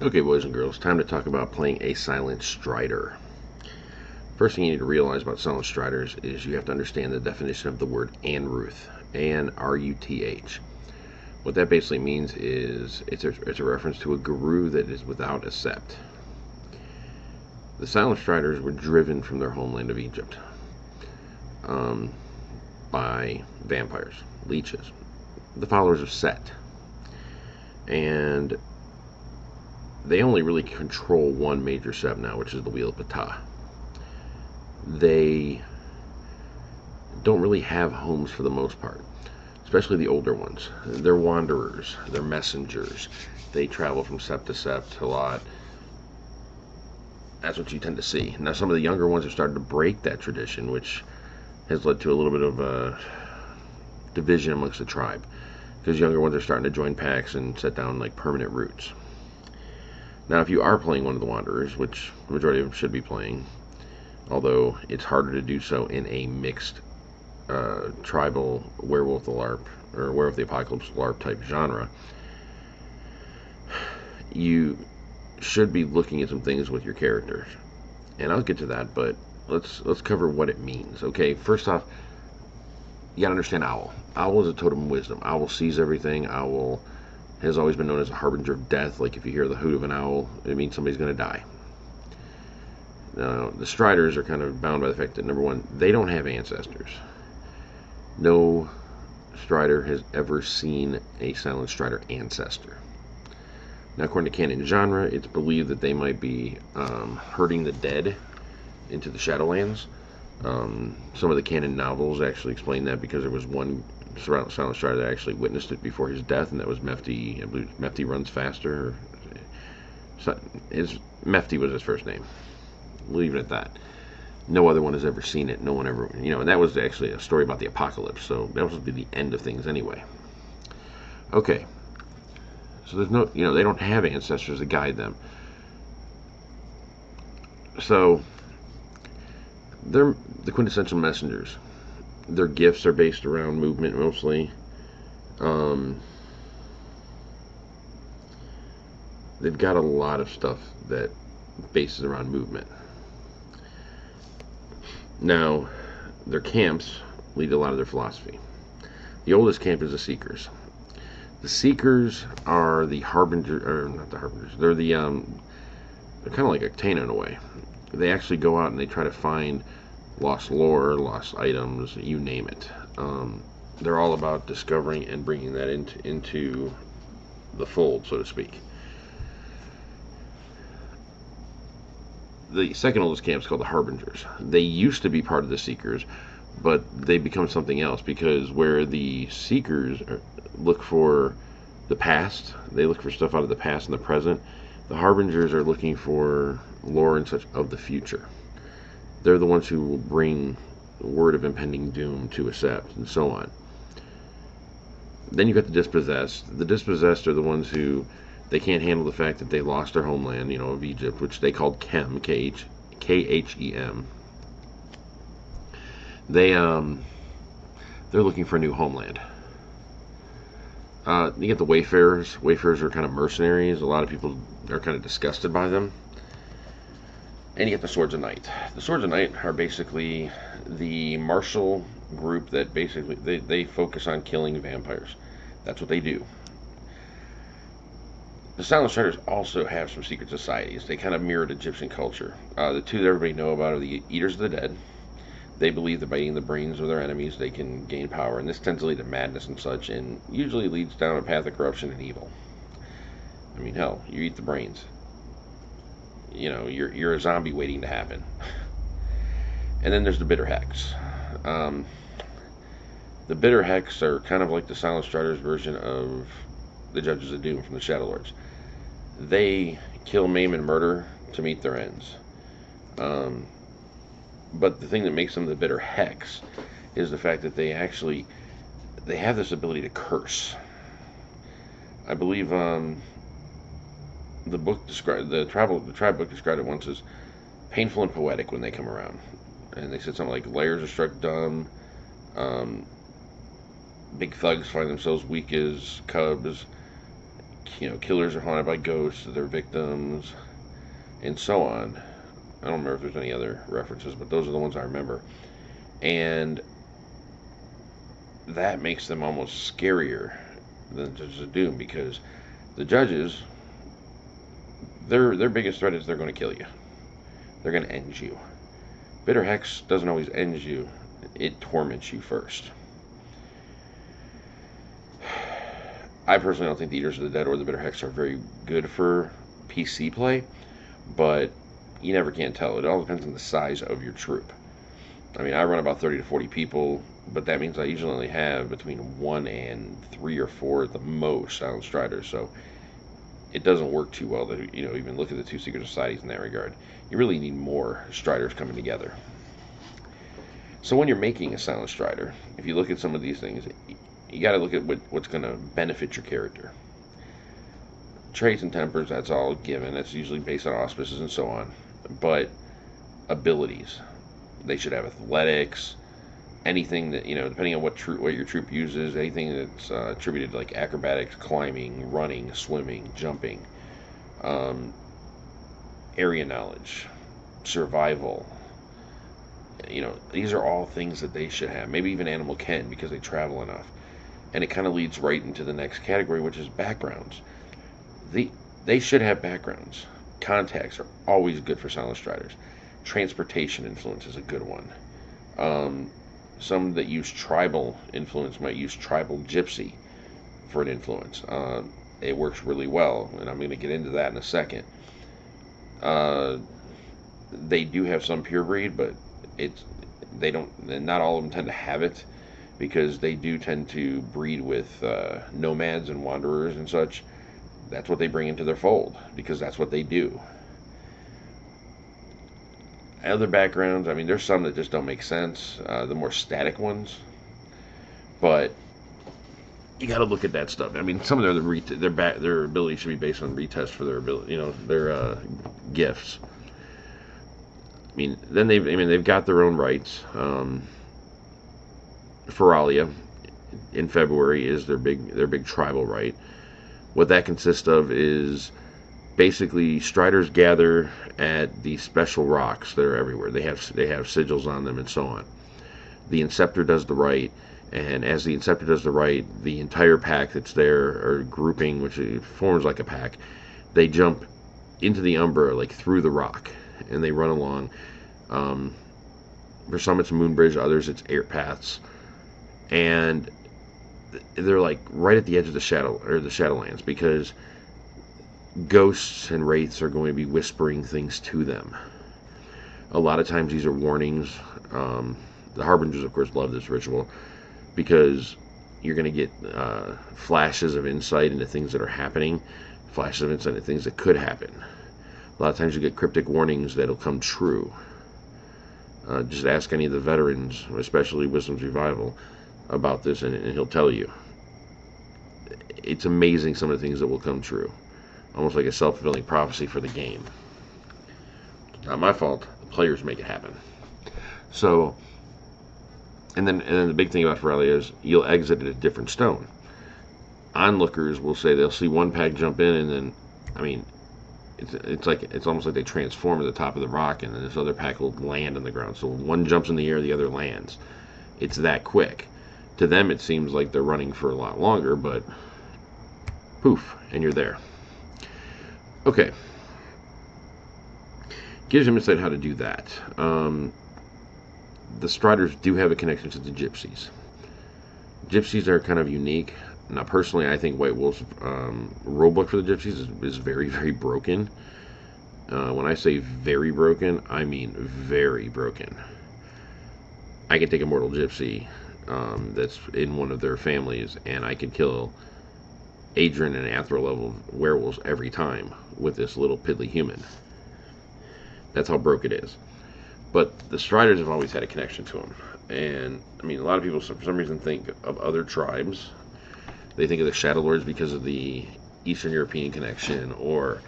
Okay, boys and girls, time to talk about playing a Silent Strider. First thing you need to realize about Silent Striders is you have to understand the definition of the word Anruth. A-N-R-U-T-H. What that basically means is it's a reference to a guru that is without a sept. The Silent Striders were driven from their homeland of Egypt by vampires, leeches, the followers of Set. And they only really control one major sept now, which is the Wheel of Ptah. They don't really have homes for the most part, especially the older ones. They're wanderers, they're messengers. They travel from sept to sept a lot. That's what you tend to see. Now, some of the younger ones are starting to break that tradition, which has led to a little bit of a division amongst the tribe, because younger ones are starting to join packs and set down like permanent roots. Now, if you are playing one of the Wanderers, which the majority of them should be playing, although it's harder to do so in a mixed tribal Werewolf the LARP or Werewolf the Apocalypse LARP type genre, you should be looking at some things with your characters. And I'll get to that, but let's cover what it means. Okay, first off, you gotta understand Owl. Owl is a totem of wisdom. Owl sees everything. Owl has always been known as a harbinger of death. Like if you hear the hoot of an owl, it means somebody's going to die. Now, the Striders are kind of bound by the fact that, number one, they don't have ancestors. No Strider has ever seen a Silent Strider ancestor. Now, according to canon genre, it's believed that they might be herding the dead into the Shadowlands. Some of the canon novels actually explain that, because there was one Silent Strider that actually witnessed it before his death, and that was Mefti. I believe Mefti runs faster. Mefti was his first name. Leave it at that. No other one has ever seen it. No one ever, and that was actually a story about the apocalypse, so that was supposed to be the end of things anyway. Okay. So there's no, they don't have ancestors to guide them. So they're the quintessential messengers. Their gifts are based around movement mostly. They've got a lot of stuff that bases around movement. Now, their camps lead to a lot of their philosophy. The oldest camp is the Seekers. The Seekers are the harbingers, or not the harbingers. They're they're kind of like Octana in a way. They actually go out and they try to find lost lore, lost items, you name it. They're all about discovering and bringing that into the fold, so to speak. The second oldest camp is called the Harbingers. They used to be part of the Seekers, but they become something else, because where the Seekers look for the past, they look for stuff out of the past and the present, the Harbingers are looking for lore and such of the future. They're the ones who will bring word of impending doom to a sept, and so on. Then you've got the Dispossessed. The Dispossessed are the ones who, they can't handle the fact that they lost their homeland, of Egypt, which they called Khem, K-H-E-M. They're looking for a new homeland. You get the Wayfarers. Wayfarers are kind of mercenaries. A lot of people are kind of disgusted by them. And you get the Swords of Night. The Swords of Night are basically the martial group that basically, they focus on killing vampires. That's what they do. The Silent Striders also have some secret societies. They kind of mirrored Egyptian culture. The two that everybody know about are the Eaters of the Dead. They believe that by eating the brains of their enemies, they can gain power, and this tends to lead to madness and such, and usually leads down a path of corruption and evil. I mean, hell, you eat the brains. You're a zombie waiting to happen. And then there's the Bitter Hex. The Bitter Hex are kind of like the Silent Striders version of the Judges of Doom from the Shadow Lords. They kill, maim, and murder to meet their ends. But the thing that makes them the Bitter Hex is the fact that they have this ability to curse. I believe the tribe book described it once as painful and poetic when they come around. And they said something like, layers are struck dumb, big thugs find themselves weak as cubs, killers are haunted by ghosts of their victims, and so on. I don't remember if there's any other references, but those are the ones I remember. And that makes them almost scarier than Judges of Doom, because the judges, their biggest threat is they're going to kill you. They're going to end you. Bitter Hex doesn't always end you. It torments you first. I personally don't think the Eaters of the Dead or the Bitter Hex are very good for PC play, but you never can tell. It all depends on the size of your troop. I mean, I run about 30 to 40 people, but that means I usually only have between 1 and 3 or 4 at the most Silent Striders, so it doesn't work too well to, even look at the two secret societies in that regard. You really need more Striders coming together. So when you're making a Silent Strider, if you look at some of these things, you got to look at what's going to benefit your character. Traits and tempers, that's all given. That's usually based on auspices and so on. But abilities, they should have athletics, anything that, depending on what your troop uses, anything that's attributed to like acrobatics, climbing, running, swimming, jumping, area knowledge, survival. These are all things that they should have. Maybe even animal ken, because they travel enough. And it kind of leads right into the next category, which is backgrounds. They should have backgrounds. Contacts are always good for Silent Striders. Transportation influence is a good one. Some that use tribal influence might use tribal gypsy for an influence. It works really well, and I'm going to get into that in a second. They do have some pure breed, but not all of them tend to have it, because they do tend to breed with nomads and wanderers and such. That's what they bring into their fold, because that's what they do. Other backgrounds, I mean, there's some that just don't make sense, the more static ones, but you got to look at that stuff. I mean, some of their ability should be based on retest for their ability, their gifts. I mean, then they've got their own rights. Feralia in February is their big tribal rite. What that consists of is basically Striders gather at these special rocks that are everywhere. They have sigils on them and so on. The Inceptor does the rite, and as the Inceptor does the rite, the entire pack that's there, or grouping, which forms like a pack, they jump into the Umbra, like through the rock, and they run along. For some it's Moonbridge, others it's air paths, and they're like right at the edge of the Shadowlands, because ghosts and wraiths are going to be whispering things to them. A lot of times these are warnings. The Harbingers, of course, love this ritual, because you're going to get flashes of insight into things that are happening, flashes of insight into things that could happen. A lot of times you get cryptic warnings that'll come true. Just ask any of the veterans, especially Wisdom's Revival, about this, and he'll tell you. It's amazing some of the things that will come true. Almost like a self-fulfilling prophecy for the game. Not my fault. The players make it happen. So, and then the big thing about Feralia is you'll exit at a different stone. Onlookers will say they'll see one pack jump in, and then, I mean, it's almost like they transform at the top of the rock, and then this other pack will land on the ground. So one jumps in the air, the other lands. It's that quick. To them, it seems like they're running for a lot longer, but poof, and you're there. Okay. Gives them insight how to do that. The Striders do have a connection to the Gypsies. Gypsies are kind of unique. Now, personally, I think White Wolf's rulebook for the Gypsies is very, very broken. When I say very broken, I mean very broken. I can take a mortal Gypsy that's in one of their families, and I can kill Adrian and Athro level werewolves every time with this little piddly human. That's how broke it is. But the Striders have always had a connection to them. And, I mean, a lot of people, for some reason, think of other tribes. They think of the Shadow Lords because of the Eastern European connection, or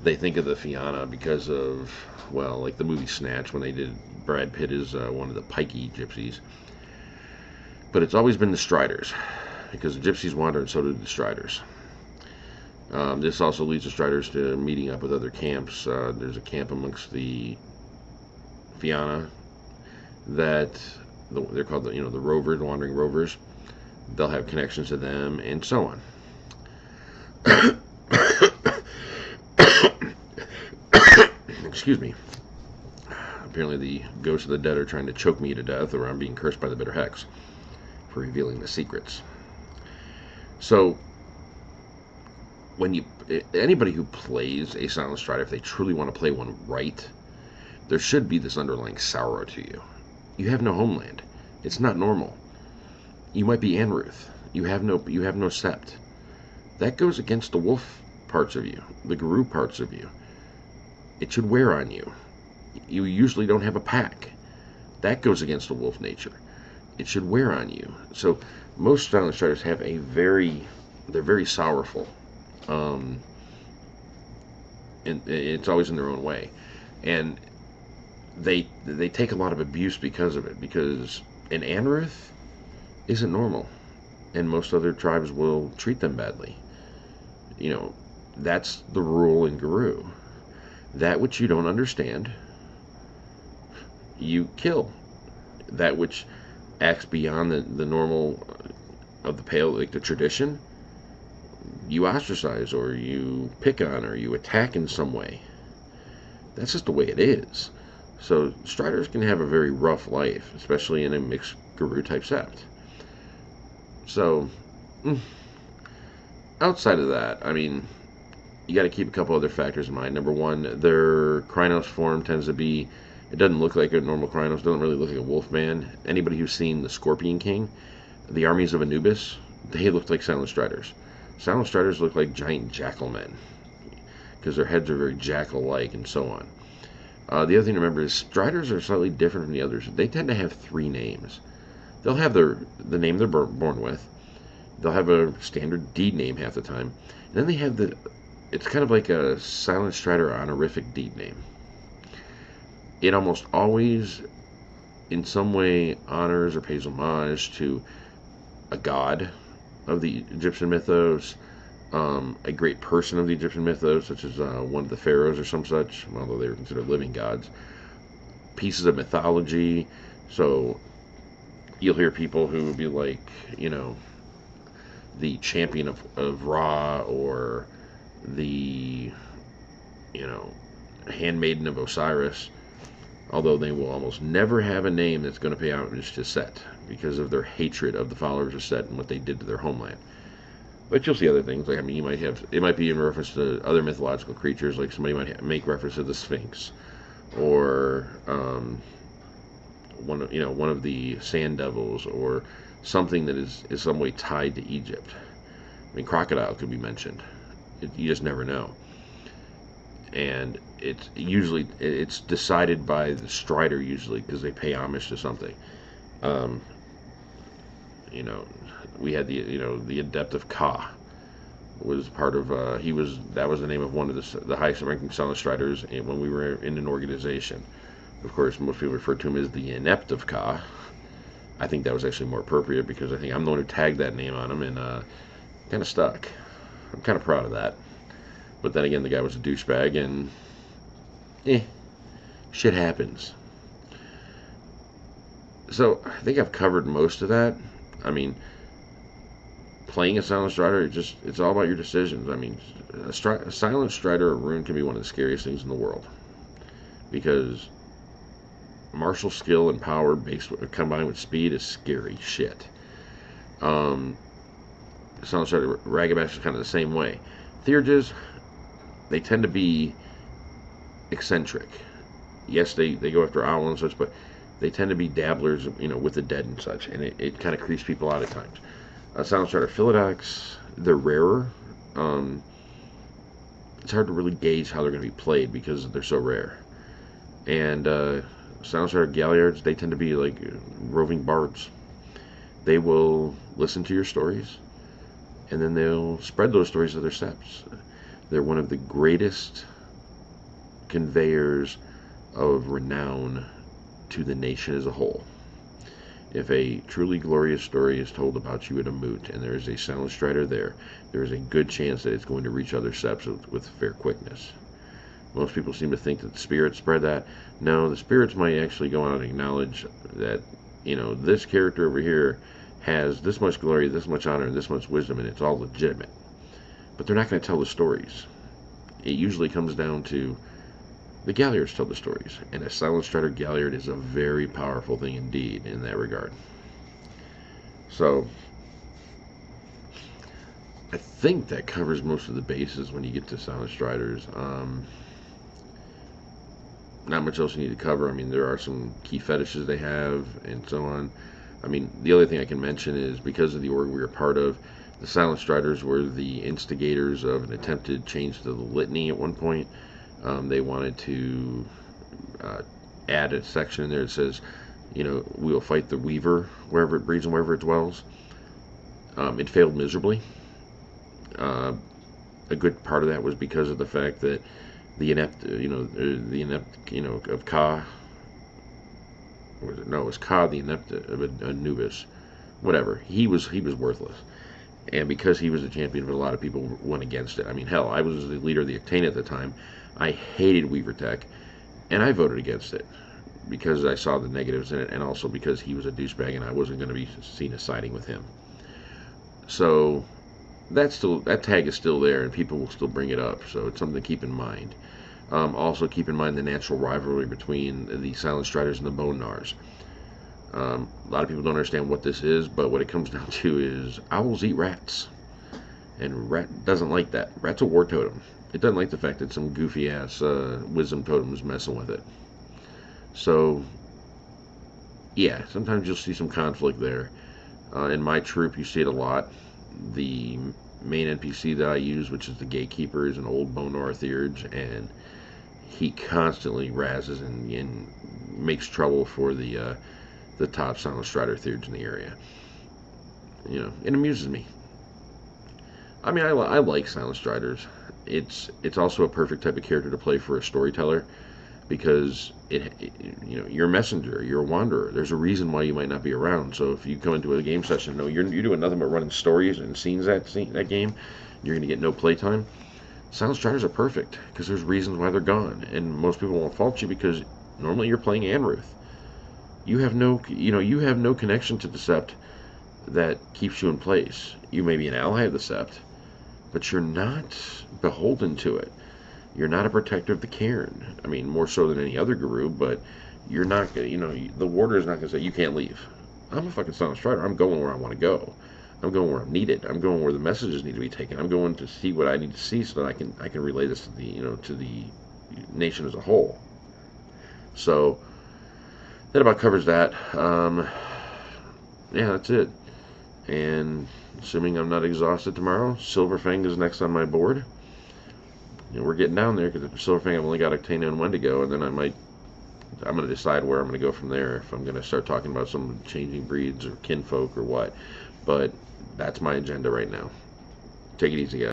they think of the Fianna because of, well, like the movie Snatch, when they did Brad Pitt as one of the pikey gypsies. But it's always been the Striders, because the Gypsies wander and so do the Striders. This also leads the Striders to meeting up with other camps. There's a camp amongst the Fianna that they're called the Rovers, the Wandering Rovers. They'll have connections to them, and so on. Excuse me. Apparently, the ghosts of the dead are trying to choke me to death, or I'm being cursed by the bitter hex for revealing the secrets. So, anybody who plays a Silent Strider, if they truly want to play one right, there should be this underlying sorrow to you. You have no homeland. It's not normal. You might be Anruth. You have no sept. That goes against the wolf parts of you, the Guru parts of you. It should wear on you. You usually don't have a pack. That goes against the wolf nature. It should wear on you. So most Silent Striders have they're very sorrowful. And it's always in their own way. And they take a lot of abuse because of it, because an Anruth isn't normal, and most other tribes will treat them badly. That's the rule in Guru. That which you don't understand, you kill. That which acts beyond the normal of the pale, like the tradition, you ostracize, or you pick on, or you attack in some way. That's just the way it is. So Striders can have a very rough life, especially in a mixed Guru type sept. So, outside of that, you got to keep a couple other factors in mind. Number one, their Krynos form tends to be, it doesn't look like a normal Krynos, doesn't really look like a Wolfman. Anybody who's seen the Scorpion King, the armies of Anubis, they look like Silent Striders. Silent Striders look like giant jackal men, because their heads are very jackal-like, and so on. The other thing to remember is Striders are slightly different from the others. They tend to have 3 names. They'll have the name they're born with. They'll have a standard deed name half the time. And then they have it's kind of like a Silent Strider honorific deed name. It almost always, in some way, honors or pays homage to a god of the Egyptian mythos, a great person of the Egyptian mythos, such as one of the pharaohs or some such, although they were considered living gods. Pieces of mythology. So you'll hear people who will be like, the champion of Ra, or the, handmaiden of Osiris, although they will almost never have a name that's going to pay homage to Set, because of their hatred of the followers of Set and what they did to their homeland. But you'll see other things, like, it might be in reference to other mythological creatures, like somebody might make reference to the Sphinx, or one of the sand devils, or something that is some way tied to Egypt. Crocodile could be mentioned. You just never know. And it's decided by the Strider usually, because they pay homage to something. We had the Adept of Ka was part of. That was the name of one of the highest ranking Silent Striders when we were in an organization. Of course, most people refer to him as the Inept of Ka. I think that was actually more appropriate, because I think I'm the one who tagged that name on him, and kind of stuck. I'm kind of proud of that. But then again, the guy was a douchebag, and shit happens. So I think I've covered most of that. Playing a Silent Strider, it's all about your decisions. A Silent Strider or rune can be one of the scariest things in the world, because martial skill and power combined with speed is scary shit. Silent Strider Ragabash is kind of the same way. Theurges, they tend to be eccentric. Yes, they go after owl and such, but they tend to be dabblers, with the dead and such, and it kind of creeps people out at times. Silent Strider Philodox, they're rarer. It's hard to really gauge how they're going to be played, because they're so rare. And Silent Strider Galliards, they tend to be like roving bards. They will listen to your stories, and then they'll spread those stories to their septs. They're one of the greatest conveyors of renown to the nation as a whole. If a truly glorious story is told about you at a moot, and there is a Silent Strider there is a good chance that it's going to reach other septs with fair quickness. Most people seem to think that the spirits spread that. No, the spirits might actually go out and acknowledge that, this character over here has this much glory, this much honor, and this much wisdom, and it's all legitimate. But they're not going to tell the stories. It usually comes down to the Galliards tell the stories, and a Silent Strider Galliard is a very powerful thing indeed in that regard. So, I think that covers most of the bases when you get to Silent Striders. Not much else you need to cover. I mean, there are some key fetishes they have, and so on. I mean, the other thing I can mention is because of the org we were part of, the Silent Striders were the instigators of an attempted change to the litany at one point. They wanted to add a section in there that says, we will fight the Weaver wherever it breeds and wherever it dwells. It failed miserably. A good part of that was because of the fact that the inept, of Ka. It was Ka the inept of Anubis. Whatever. He was worthless. And because he was the champion of it, a lot of people went against it. I mean, hell, I was the leader of the Octane at the time. I hated Weaver Tech, and I voted against it because I saw the negatives in it, and also because he was a douchebag, and I wasn't going to be seen as siding with him. So that tag is still there, and people will still bring it up. So it's something to keep in mind. Also, keep in mind the natural rivalry between the Silent Striders and the Bone Gnars. A lot of people don't understand what this is, but what it comes down to is owls eat rats, and rat doesn't like that. Rat's a war totem. It doesn't like the fact that some goofy ass wisdom totem is messing with it. So, yeah, sometimes you'll see some conflict there. In my troop, you see it a lot. The main NPC that I use, which is the Gatekeeper, is an old Bone Gnar Theurge, and he constantly razzes and makes trouble for the top Silent Strider Theurge in the area. It amuses me. I mean, I like Silent Striders. It's also a perfect type of character to play for a storyteller because you're a messenger, you're a wanderer. There's a reason why you might not be around. So if you come into a game session, you're doing nothing but running stories and scenes that game, you're going to get no playtime. Silent Striders are perfect because there's reasons why they're gone, and most people won't fault you because normally you're playing Anruth. You have no connection to the Sept that keeps you in place. You may be an ally of the Sept, but you're not beholden to it. You're not a protector of the cairn. I mean, more so than any other guru, but you're not the warder is not going to say, you can't leave. I'm a fucking Silent Strider. I'm going where I want to go. I'm going where I'm needed. I'm going where the messages need to be taken. I'm going to see what I need to see so that I can relay this to the nation as a whole. So that about covers that. Yeah, that's it. And assuming I'm not exhausted tomorrow, Silverfang is next on my board. We're getting down there because Silverfang I've only got Octane and Wendigo, and then I'm going to decide where I'm going to go from there. If I'm going to start talking about some changing breeds or kinfolk or what. But that's my agenda right now. Take it easy, guys.